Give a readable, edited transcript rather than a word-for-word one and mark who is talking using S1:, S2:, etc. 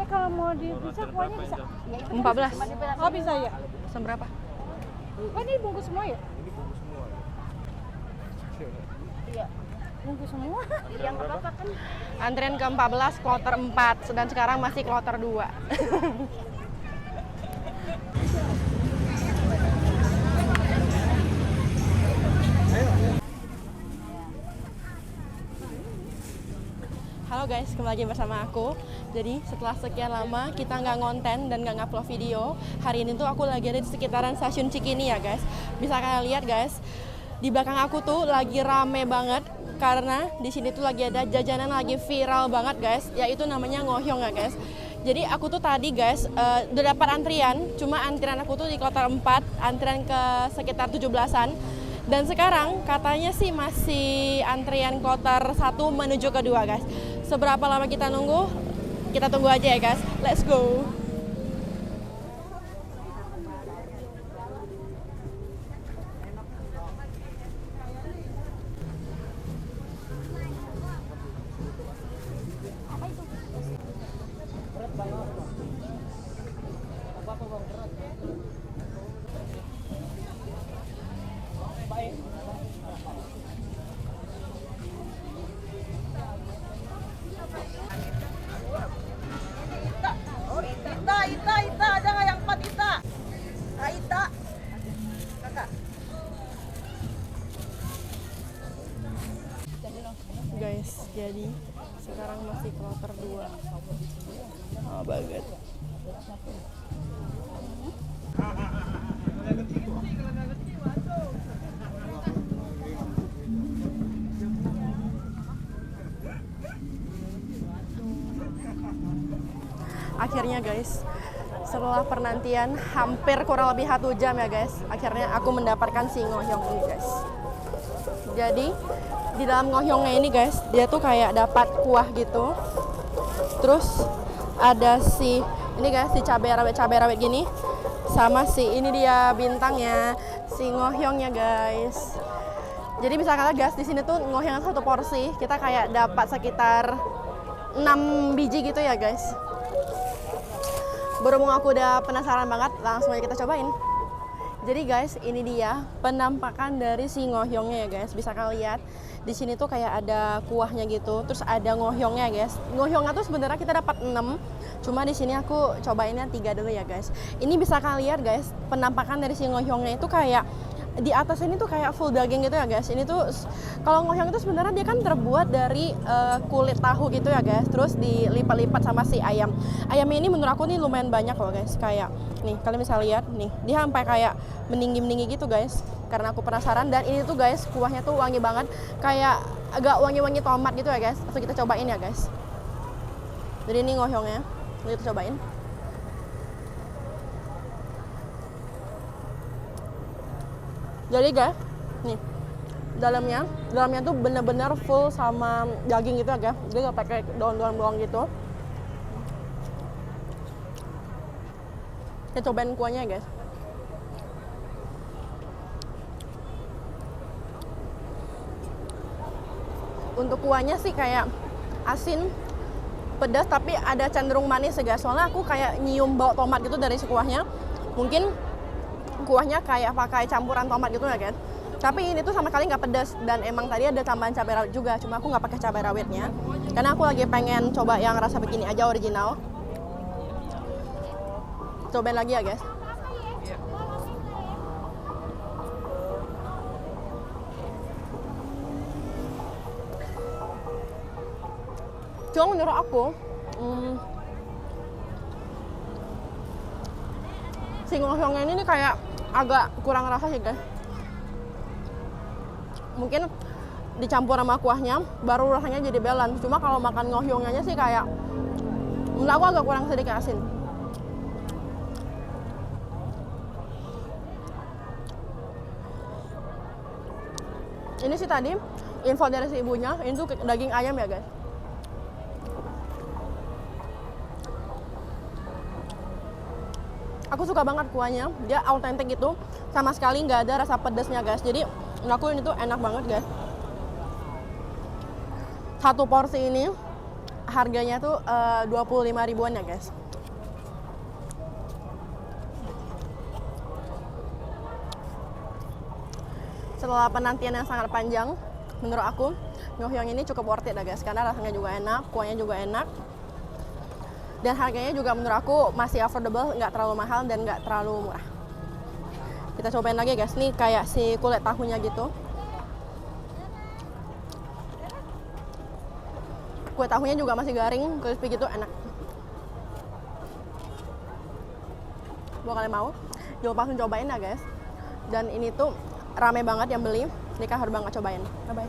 S1: Kalau mau dipisah kuahnya bisa? Ya,
S2: 14.
S1: Oh bisa ya?
S2: Pesan berapa?
S1: Oh ini bungkus semua ya? Iya. Bungkus semua. Yang apa kan?
S2: Antrian ke-14 kloter 4 dan sekarang masih kloter 2. Halo guys, kembali lagi bersama aku. Jadi setelah sekian lama kita nggak ngonten dan nggak ngupload video, hari ini tuh aku lagi ada di sekitaran stasiun Cikini ya guys. Bisa kalian lihat guys, di belakang aku tuh lagi rame banget karena di sini tuh lagi ada jajanan lagi viral banget guys, yaitu namanya ngohyong ya guys. Jadi aku tuh tadi guys udah dapat antrian, cuma antrian aku tuh di kloter 4, antrian ke sekitar 17-an. Dan sekarang katanya sih masih antrian kloter 1 menuju ke 2 guys. Seberapa lama kita nunggu? Kita tunggu aja ya guys. Let's go.
S3: Ita, jangan yang 4 Ita. Ita. Kakak.
S2: Guys, jadi sekarang masih kloter 2. Oh banget. Akhirnya guys, setelah penantian hampir kurang lebih 1 jam ya guys, akhirnya aku mendapatkan si ngohyong ini guys. Jadi di dalam ngohyongnya ini guys, dia tuh kayak dapat kuah gitu, terus ada si ini guys, si cabai rawit gini, sama si ini dia bintangnya, si ngohyongnya guys. Jadi bisa kalian guys, di sini tuh ngohyong 1 porsi kita kayak dapat sekitar 6 biji gitu ya guys. Berhubung aku udah penasaran banget, langsung aja kita cobain. Jadi guys, ini dia penampakan dari si ngohyongnya ya guys. Bisa kalian lihat di sini tuh kayak ada kuahnya gitu, terus ada ngohyongnya guys. Ngohyongnya tuh sebenarnya kita dapat 6, cuma di sini aku cobainnya 3 dulu ya guys. Ini bisa kalian lihat guys, penampakan dari si ngohyongnya itu kayak di atas ini tuh kayak full daging gitu ya guys. Ini tuh kalau ngohyong itu sebenarnya dia kan terbuat dari kulit tahu gitu ya guys, terus dilipat-lipat sama si ayam. Ayamnya ini menurut aku nih lumayan banyak loh guys. Kayak nih kalian bisa lihat nih, dia sampai kayak meninggi-meninggi gitu guys. Karena aku penasaran, dan ini tuh guys kuahnya tuh wangi banget, kayak agak wangi-wangi tomat gitu ya guys. Langsung kita cobain ya guys. Jadi ini ngohyongnya, kita cobain. Jadi guys, nih dalamnya tuh bener-bener full sama daging gitu ya guys. Dia nggak pakai daun-daun gitu. Kita cobain kuahnya guys. Untuk kuahnya sih kayak asin, pedas, tapi ada cenderung manis ya guys. Soalnya aku kayak nyium bau tomat gitu dari si kuahnya. Mungkin kuahnya kayak pakai campuran tomat gitu ya guys. Tapi ini tuh sama sekali nggak pedas, dan emang tadi ada tambahan cabai rawit juga, cuma aku nggak pakai cabai rawitnya karena aku lagi pengen coba yang rasa begini aja, original. Cobain lagi ya guys. Cuma menurut aku si ngohyongnya ini kayak agak kurang rasa sih guys. Mungkin dicampur sama kuahnya baru rasanya jadi balance. Cuma kalau makan ngohyongnya sih kayak menurut aku agak kurang sedikit asin. Ini sih tadi info dari si ibunya, ini tuh daging ayam ya guys. Aku suka banget kuahnya, dia autentik gitu, sama sekali nggak ada rasa pedasnya guys. Jadi menurut aku ini tuh enak banget guys. Satu porsi ini harganya tuh 25 ribuan ya guys. Setelah penantian yang sangat panjang, menurut aku ngohyong ini cukup worth it lah guys, karena rasanya juga enak, kuahnya juga enak, dan harganya juga menurut aku masih affordable, nggak terlalu mahal dan nggak terlalu murah. Kita cobain lagi guys, nih kayak si kulit tahunya gitu. Kulit tahunya juga masih garing, crispy gitu, enak. Buat kalian mau, jangan lupa langsung cobain ya guys. Dan ini tuh rame banget yang beli, jadi kalian harus banget cobain. Bye bye.